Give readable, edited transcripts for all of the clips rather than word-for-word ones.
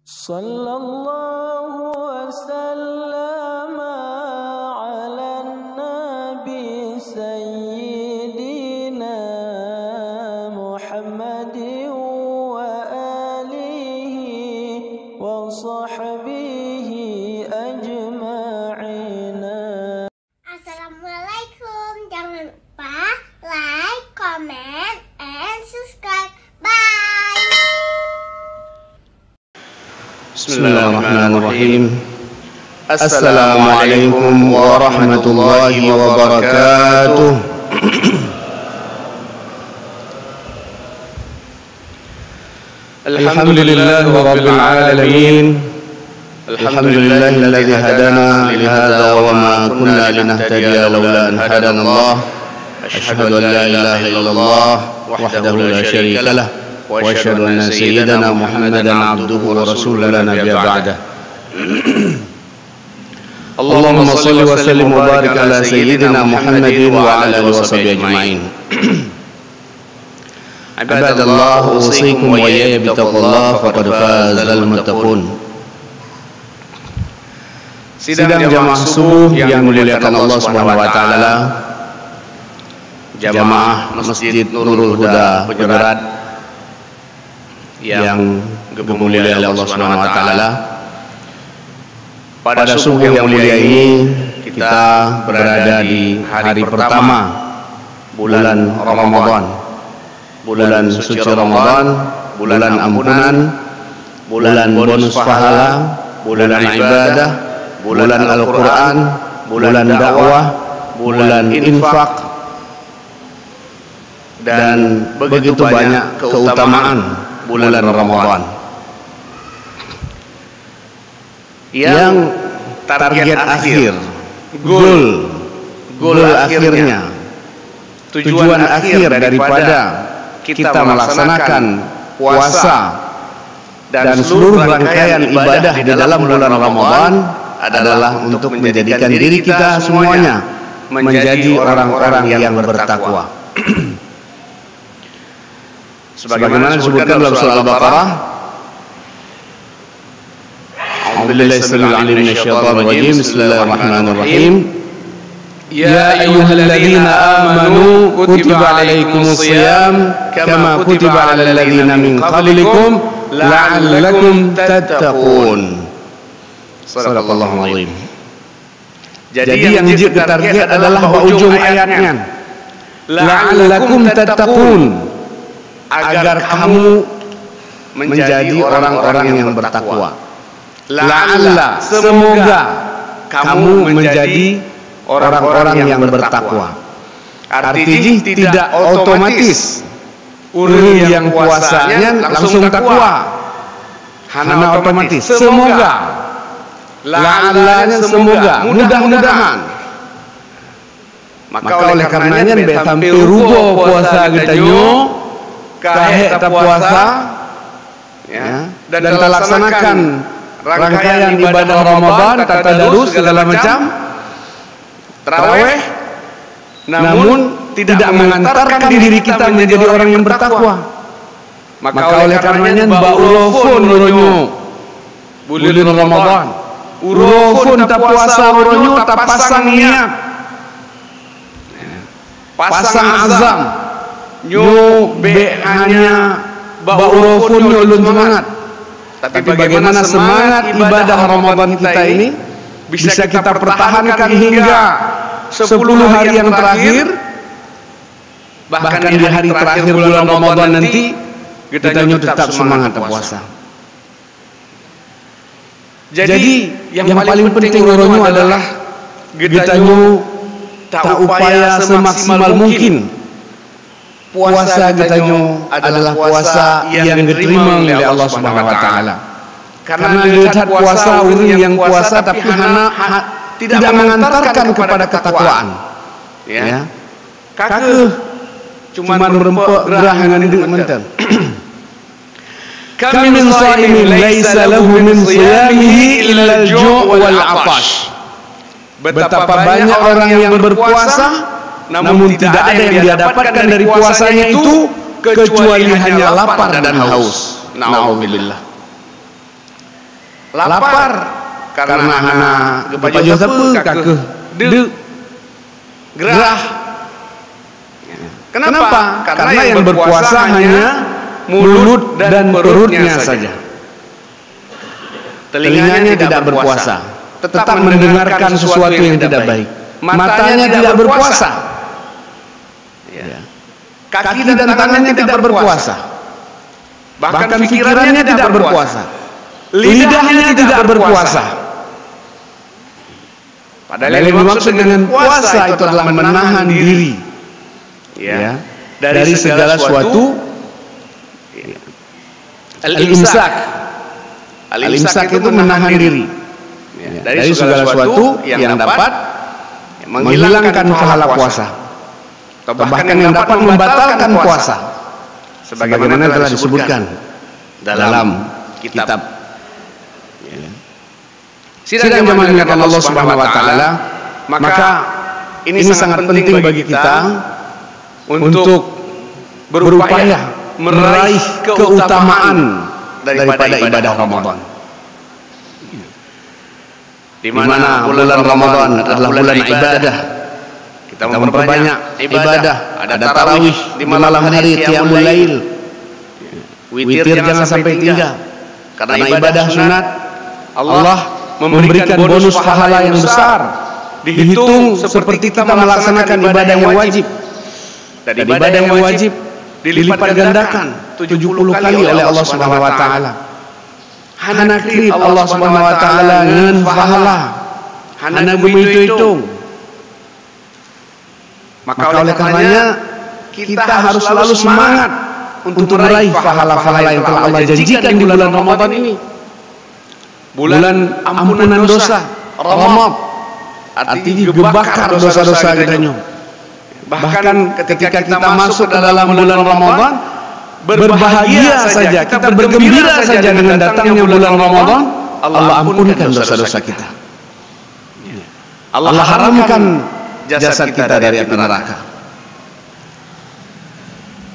Sallallahu wasallam ala nabi sayyidina Muhammadin wa alihi wa sahbihi ajma'in. Assalamualaikum. Jangan lupa like, comment, and subscribe. Bye. Bismillahirrahmanirrahim. Assalamualaikum warahmatullahi wabarakatuh. Alhamdulillahi rabbil alamin. Alhamdulillahilladzi hadana li hadza wa ma kunna linahtadiya laula an hadana Allah. Asyhadu an la ilaha illallah wahdahu la syarika lah. وأشهد أن سيدنا محمدا عبده ورسوله لا نبي بعده. اللهم صل وسلم وبارك على سيدنا محمد وعلى آله وصحبه أجمعين. عباد الله، أوصيكم وإياي بتقوى الله فقد فاز المتقون. Sidang jamaah subuh yang dimuliakan Allah Subhanahu wa taala, jamaah Masjid Nurul Huda Pejabat yang dimuliakan Allah Subhanahu wa taala. Pada subuh yang mulia ini kita berada di hari pertama bulan Ramadan, bulan suci Ramadan, bulan ampunan, bulan bonus pahala, bulan ibadah, bulan Al-Quran, bulan dakwah, bulan infak, dan begitu banyak keutamaan bulan Ramadan yang target akhir, goal akhirnya, tujuan akhir daripada kita melaksanakan puasa dan seluruh rangkaian ibadah di dalam bulan Ramadan adalah untuk menjadikan diri kita semuanya menjadi orang-orang yang bertakwa. Sebagaimana disebutkan dalam surah Al-Baqarah, A'udzubillahi samil 'alim minasyaitonir rajim. Bismillahirrahmanirrahim. Ya ayyuhalladzina amanu kutiba 'alaikumus shiyam kama kutiba 'alal ladzina min qablikum la'allakum tattaqun. Shadaqallahul 'azim. Jadi yang kita target adalah ujung ayatnya, la'allakum tattaqun, agar kamu menjadi orang-orang yang bertakwa. La'alla, semoga kamu menjadi orang-orang yang bertakwa. Artinya tidak otomatis orang yang puasanya langsung takwa, hanya otomatis. Semoga, la'allanya semoga, mudah-mudahan. Maka oleh karenanya sampai rubo puasa kita nyo kahek tak puasa, ya, dan kita laksanakan rangkaian ibadah Ramadan, tadarus segala macam, tarawih, namun tidak mengantarkan diri kita menjadi orang yang bertakwa. Maka oleh karenanya ba'ulofun uronyo bulan Ramadan, urofun tak puasa uronyo tak pasang niat, pasang azam nyo be hanya ba'urofun nyo ulun semangat. Tapi bagaimana semangat ibadah Ramadan kita ini bisa kita pertahankan hingga 10 hari yang terakhir, bahkan di hari terakhir bulan Ramadan nanti kita nyo tetap semangat puasa. Jadi yang paling penting uronyo adalah kita nyo tak upaya semaksimal mungkin puasa kita adalah puasa yang diterima oleh Allah Subhanahu wa taala. Karena lihat puasa orang yang puasa tapi tidak mengantarkan kepada ketakwaan. Ya. Kakek cuma berempuk gerah dengan hidup mental. Kam min shaimin laisa lahu min shiyamihi illa al-ju' wal 'atash. Betapa banyak orang yang berpuasa namun tidak ada yang dia dapatkan dari puasanya itu kecuali hanya lapar dan haus. Na'udzubillah. lapar karena hana baju apa kakeh de gerah. Kenapa? Karena yang berpuasa hanya mulut dan perutnya saja. Telinganya tidak berpuasa, tetap mendengarkan sesuatu yang tidak baik. Matanya tidak berpuasa, kaki dan tangannya tidak berpuasa, bahkan pikirannya tidak berpuasa, lidahnya tidak berpuasa. Padahal yang dimaksud dengan puasa itu adalah menahan diri dari segala sesuatu. Al-imsak. Al-imsak itu menahan diri dari segala sesuatu yang dapat menghilangkan pahala puasa, atau bahkan yang dapat membatalkan puasa, sebagaimana telah disebutkan dalam kitab Sidang yang dimuliakan Allah Subhanahu wa taala. Maka ini sangat penting bagi kita untuk berupaya meraih keutamaan daripada ibadah Ramadan, di mana bulan Ramadan adalah bulan ibadah. Kita memperbanyak ibadah, ada tarawih di malam hari, qiyamul lail, witir jangan sampai tinggal, karena ibadah sunat Allah memberikan bonus pahala yang besar, dihitung seperti kita melaksanakan ibadah yang wajib. Dan ibadah yang wajib dilipat gandakan 70 kali oleh Allah Subhanahu wa taala. Hana krip Allah Subhanahu wa taala ngeun pahala, hana hitung. Maka oleh karenanya kita harus selalu semangat untuk meraih pahala-pahala yang telah Allah janjikan di bulan Ramadan ini. Bulan ampunan dosa, Ramad, artinya gebakar dosa-dosa kita. Bahkan ketika kita masuk ke dalam bulan Ramadan, berbahagia saja, kita bergembira saja dengan datangnya bulan Ramadan, Allah ampunkan dosa-dosa kita. Allah haramkan jasad kita dari api neraka.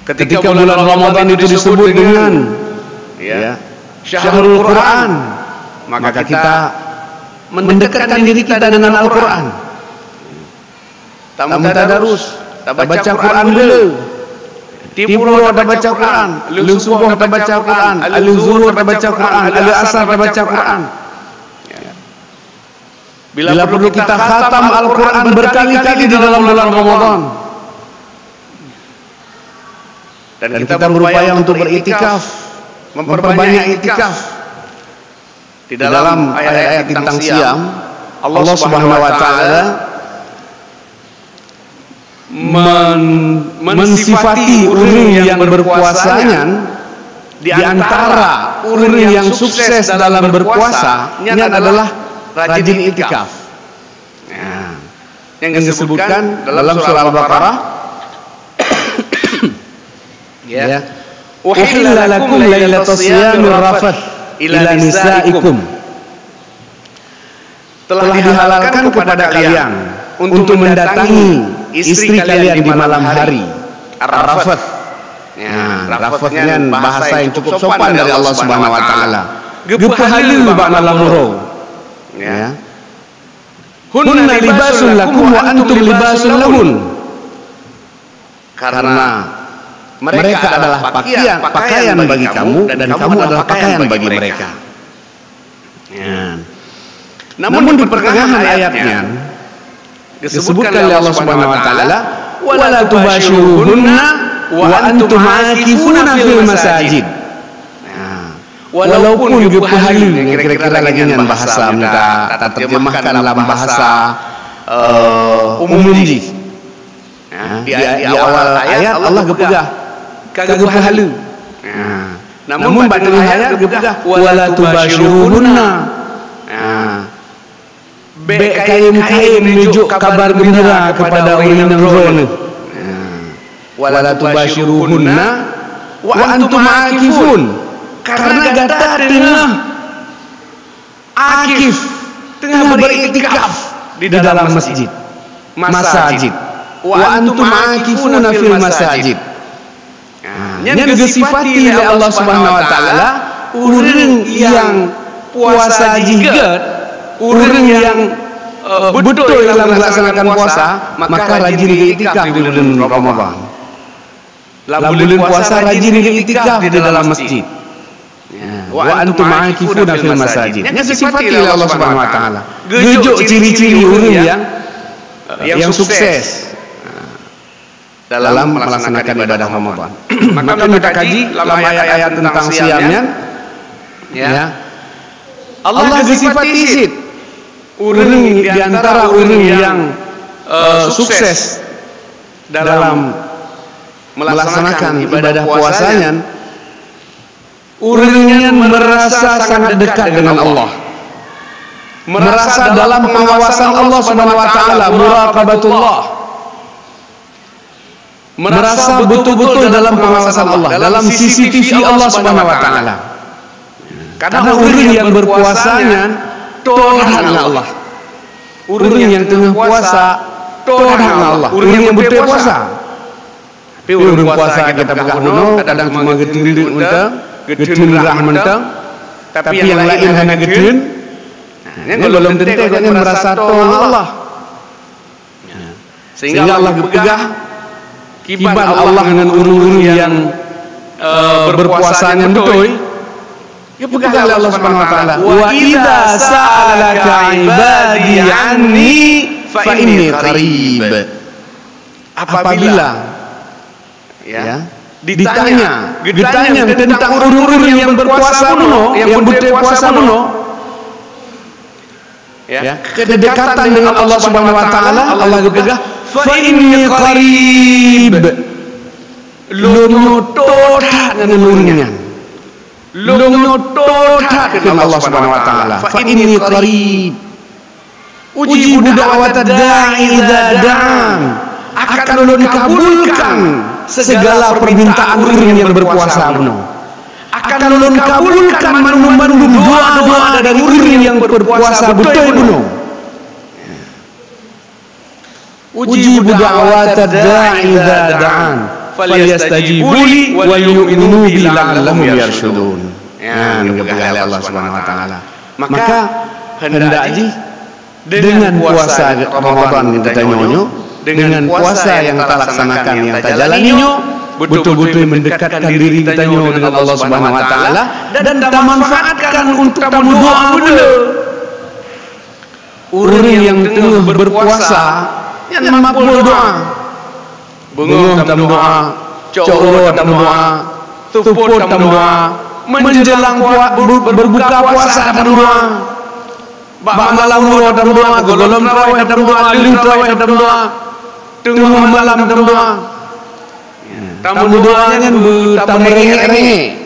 Ketika bulan Ramadan itu disebut dengan Syahrul Quran, maka kita mendekatkan diri kita dengan Al-Quran. Tamu tadarus, baca Quran dulu. Tipulo baca Quran, lu subuh baca Quran, lu zuhur baca Quran, lu asar baca Quran. Bila perlu kita khatam Al-Quran berkali-kali di dalam bulan Ramadan. Dan kita berupaya untuk beritikaf, memperbanyak itikaf. Di dalam ayat-ayat tentang siam, Allah Subhanahu wa taala mensifati orang yang berpuasanya, di antara orang yang sukses dalam berpuasanya adalah rajin itikaf. Yang disebutkan dalam surah Al-Baqarah, uhilla lakum lailatas siyamir rafath ila nisaikum, telah dihalalkan kepada kalian untuk mendatangi istri kalian di malam hari. Rafath, rafathnya bahasa yang cukup sopan dari Allah Subhanahu wa taala. Gepahalu ba'na lamuro, hunna libasun lakum wa antum libasun lahun, karena mereka adalah pakaian bagi kamu dan kamu adalah pakaian bagi mereka. Namun di pertengahan ayatnya disebutkan oleh Allah Subhanahu wa taala, wala tubashiruhunna wa antum aakifuna fil masajid. Walaupun gepahalu, kira-kira lagi dengan bahasa minta terjemahkan dalam bahasa umum di awal ayat Allah gepegah kagak halu. Namun pada ayat gepegah wala tubashiruhunna. Kain menuju kabar gembira kepada orang yang rono. Wala tubashiruhunna wa antum aakifun, karena gata tengah akif, tengah beriktikaf di dalam masjid. Wa antum aakifuna fil masajid. Yang disifati oleh Allah Subhanahu wa taala orang yang puasa jihad, orang yang betul dalam melaksanakan puasa, maka rajin iktikaf di bulan Ramadan. Bulan puasa rajin iktikaf di dalam masjid. Wa antum aakifuna fil masajid. Yang disifati oleh Allah Subhanahu wa taala. Gejuk ciri-ciri orang yang sukses dalam melaksanakan ibadah Ramadan. Maka kita kaji dalam ayat-ayat tentang siamnya, ya. Allah disifati isit orang di antara orang yang sukses dalam melaksanakan ibadah puasanya, orang yang merasa sangat dekat dengan Allah, merasa dalam pengawasan Allah Subhanahu wa taala, muraqabatullah, merasa betul-betul dalam pengawasan Allah, dalam CCTV Allah Subhanahu wa taala. Karena orang yang berpuasanya tohan Allah. Orang yang tengah puasa tohan Allah. Orang yang betul puasa. Tapi orang puasa kita pegang huno, kadang cuma gedendut mentang, gedenrah mentang, tapi yang lain hanya geden. Ini belum tentu katanya merasa tohan Allah. Sehingga Allah berpegah kibat Allah dengan orang-orang yang berpuasanya betul. Ya pegang oleh Allah Subhanahu wa taala. Wa idza sa'alaka 'ibadi 'anni fa inni qarib. Apabila ditanya tentang orang-orang yang berpuasa kuno, yang betul puasa kuno, kedekatan dengan Allah Subhanahu wa taala, Allah berpegang fa inni qarib. Lunyo totat dengan urunnya. Lunyo totat dengan Allah Subhanahu wa taala. Fa inni qarib. Ujibu da'wat ad-da'i idza da'an. Akan ulun kabulkan segala permintaan orang yang berpuasa kuno. Akan ulun kabulkan manum-manum doa-doa dari orang yang berpuasa betul kuno. Ujibu da'wat ad-da'i idza da'an. Falyastajibu li wa yu'minu bi la'allahum yarshudun. Ya, kepada Allah Subhanahu wa taala. Maka hendaknya dengan puasa Ramadan kita nyonyo, dengan puasa yang kita laksanakan, yang kita jalaninya, betul-betul mendekatkan diri kita dengan Allah Subhanahu wa taala dan kita manfaatkan untuk tamu doa dulu. Orang yang tengah berpuasa yang makbul doa. Bengong tamu doa, colo tamu doa, tuput tamu doa, menjelang berbuka puasa tamu doa, bak malam doa tamu doa, golom tarawih tamu doa, lilu tarawih tamu doa, tengah malam tamu doa. Tamu doanya tamu rengek-rengek.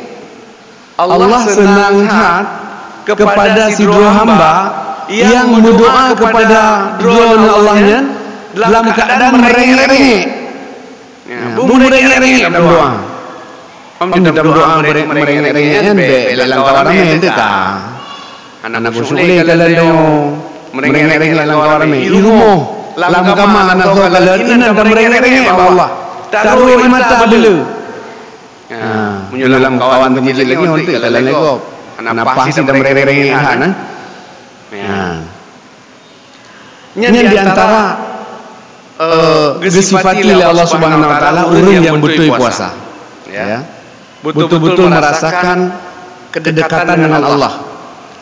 Allah senang hati kepada si dua hamba yang berdoa kepada dua Allahnya dalam keadaan merengek-rengek. Merengek-rengek dalam doa. Dalam doa merengek-rengek dalam kawarannya itu kah? Anak usulnya kalian itu merengek-rengek dalam kawarannya. Ilmu dalam kamar anak tua kalian ini dalam merengek-rengek Allah. Taruh mata dulu. Menyelam kawan kecil lagi nanti kalian lekop. Anak pasti dalam merengek-rengek kan? Ini di antara disifati oleh Allah Subhanahu wa taala orang yang betul puasa, ya, betul-betul merasakan kedekatan dengan Allah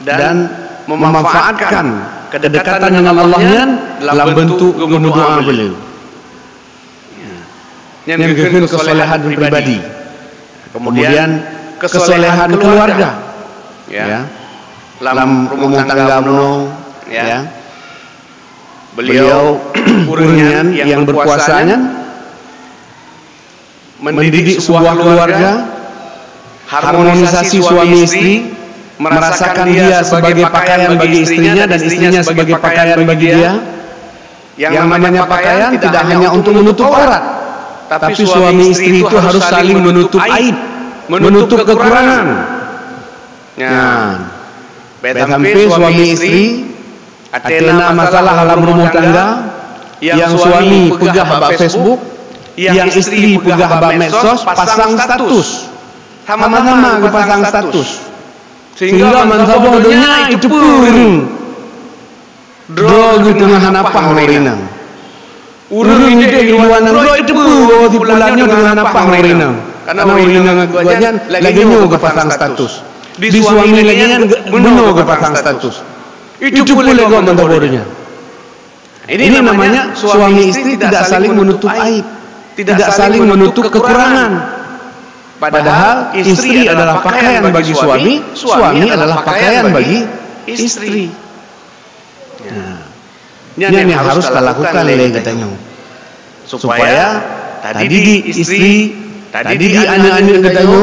dan memanfaatkan kedekatan dengan Allahnya dalam bentuk doa beliau. Yang kedua kesolehan pribadi, kemudian kesolehan keluarga, ya, dalam rumah tangga ya. Beliau orang yang berpuasanya mendidik sebuah keluarga, harmonisasi suami istri, merasakan dia sebagai pakaian bagi istrinya dan istrinya sebagai pakaian bagi dia. Yang namanya pakaian tidak hanya untuk menutup aurat, tapi suami istri itu harus saling menutup aib, menutup kekurangan. Sampai suami istri ada masalah dalam rumah tangga, yang suami pegah bab Facebook, yang istri pegah bab medsos, pasang status, sama-sama pasang status. Sehingga mansabah dunia itu purung drogu tengah hanapah ngorinang. Urung ide iluan nang itu purung di pulannya tengah hanapah ngorinang. Karena ngorinang ngaguanyan lagi nyo gepasang status. Di suami lagi beno gepasang status. Itu pula gua mansabah dunia. Ini namanya suami istri tidak saling menutup aib, tidak saling menutup kekurangan. Padahal istri adalah pakaian bagi suami, suami adalah pakaian bagi istri. Ini yang harus kita lakukan oleh katanya, supaya tadi di istri, tadi di anak-anak katanya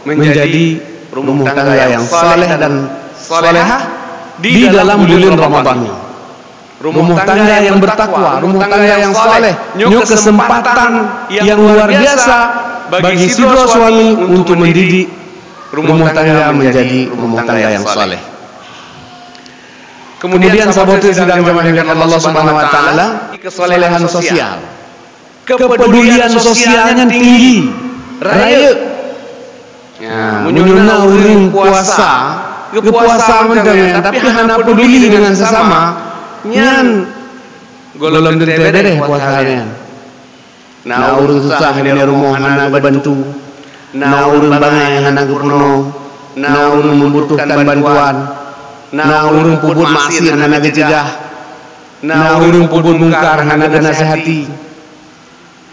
menjadi rumah tangga yang saleh dan salehah di dalam bulan Ramadan. Rumah tangga yang bertakwa, rumah tangga yang saleh, nyo kesempatan yang luar biasa bagi sidro suami untuk mendidik rumah tangga menjadi rumah tangga yang saleh. Kemudian sahabat sedang jamaah dengan Allah Subhanahu wa taala, kesalehan sosial. Kepedulian sosialnya tinggi. Raya. Ya, menyuna urang puasa, kepuasa mendengan tapi hana peduli dengan sesama. Nyan golong dere puasanya. Na urang susah di rumah hana bantu. Na urang bangai hana purno. Na urang membutuhkan bantuan. Na urang puput maksir hana gejegah. Na urang puput mungkar hana nasihati.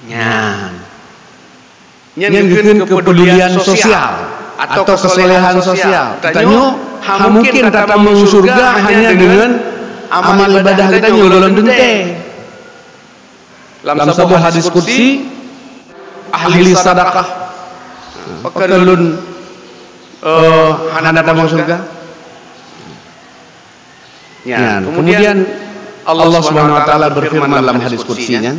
Nyan geukeun kepedulian sosial atau kesalehan sosial. Tanyo mungkin tata masuk surga hanya dengan amal ibadah kita nyolong dente. Dalam sebuah hadis qudsi, ahli sedekah pekelun hana datang surga. Ya, kemudian Allah Subhanahu wa taala berfirman dalam hadis qudsinya,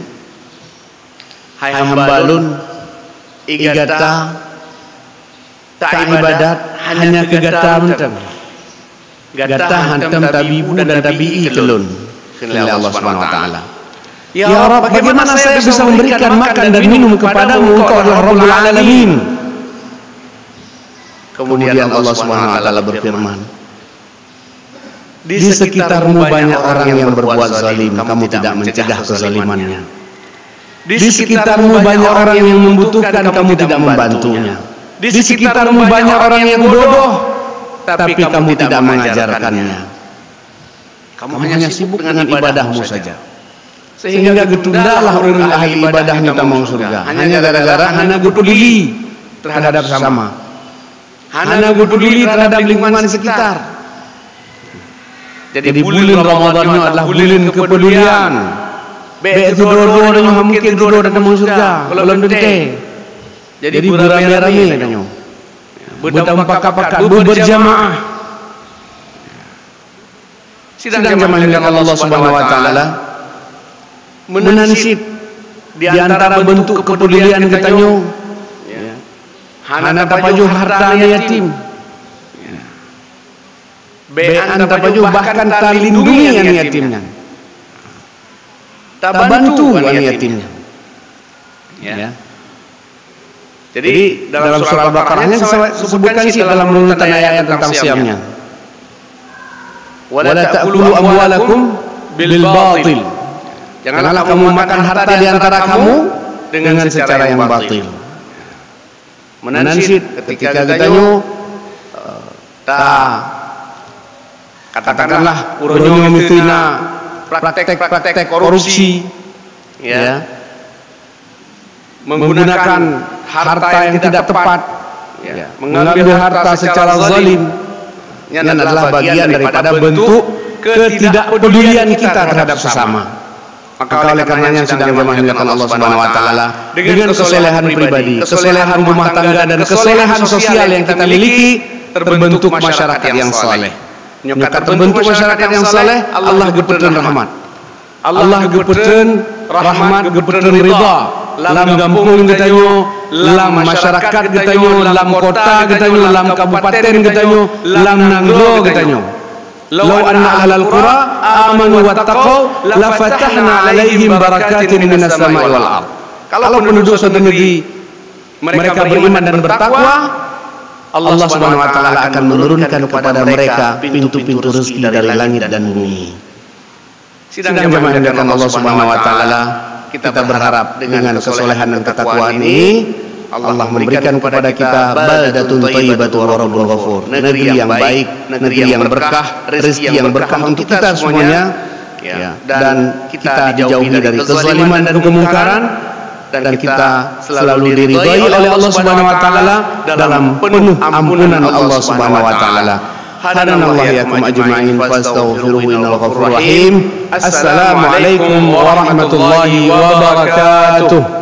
hai hambalun igata tak ibadat hanya kegata mentem. Gata hantam tabibu dan tabi'i kelun. Khilal Allah Subhanahu wa taala. Ya Rabb, bagaimana saya bisa memberikan makan dan minum kepadamu? Engkau adalah Rabbul Alamin. Kemudian Allah Subhanahu wa taala berfirman, di sekitarmu banyak orang yang berbuat zalim, kamu tidak mencegah kezalimannya. Di sekitarmu banyak orang yang membutuhkan, kamu tidak membantunya. Di sekitarmu banyak orang yang bodoh, tapi kamu tidak mengajarkannya. Kamu hanya sibuk dengan ibadahmu saja. Sehingga getundalah orang ahli ibadahnya tak mau surga. Hanya gara-gara hana peduli terhadap sesama. Hana peduli terhadap lingkungan sekitar. Jadi bulan Ramadannya adalah bulan kepedulian. Begitu doa yang mungkin doa dan mau surga. Belum dente. Jadi beramai-ramai katanya. Bertampak-pakat, berjamaah. Sidang jamaah yang Allah Subhanahu wa taala menansib di antara bentuk kepedulian katanya, hana tapaju hartanya yatim. Bean tapaju bahkan tak lindungi yang yatimnya. Tak bantu yang yatimnya. Ya. Jadi dalam surah Al-Baqarahnya disebutkan sih dalam runutan ayat tentang siamnya. Wala ta'kulu amwalakum bil batil. Janganlah kamu makan harta di antara kamu dengan secara yang batil. Menansib ketika katanya katakanlah urunyo mitina praktek-praktek korupsi, ya, menggunakan harta yang tidak tepat, ya, mengambil harta secara zalim, ini adalah bagian daripada bentuk ketidakpedulian kita terhadap sesama. Maka oleh karenanya sedang jamaahkan Allah Subhanahu wa taala dengan kesalehan pribadi, kesalehan rumah tangga dan kesalehan sosial yang kita miliki terbentuk masyarakat yang saleh. Nyokat terbentuk masyarakat yang saleh, Allah gepeteun rahmat. Allah gepeteun rahmat, gepeteun ridha. Lam kampung getanyo, lam masyarakat getanyo, lam kota getanyo, lam kabupaten getanyo, lam nanglo getanyo. Lau anna ahlal qura amanu wattaqau la fatahna alaihim barakatin minas sama'i wal ardh. Kalau penduduk suatu negeri mereka beriman dan bertakwa, Allah Subhanahu wa taala akan menurunkan kepada mereka pintu-pintu rezeki dari langit dan bumi. Sidang jemaah yang dimuliakan Allah Subhanahu wa taala, kita berharap dengan kesolehan dan ketakwaan ini Allah memberikan kepada kita baldatun thayyibatun wa rabbun ghafur, negeri yang baik, negeri yang berkah, rezeki yang berkah untuk kita semuanya, ya. Dan kita dijauhi dari kezaliman dan kemungkaran, dan kita selalu diridhai oleh Allah Subhanahu wa taala dalam penuh ampunan Allah Subhanahu wa taala. Hadanallahu iyyakum ajma'in fastaghfiruhu innahu ghafurur rahim. Assalamualaikum warahmatullahi wabarakatuh.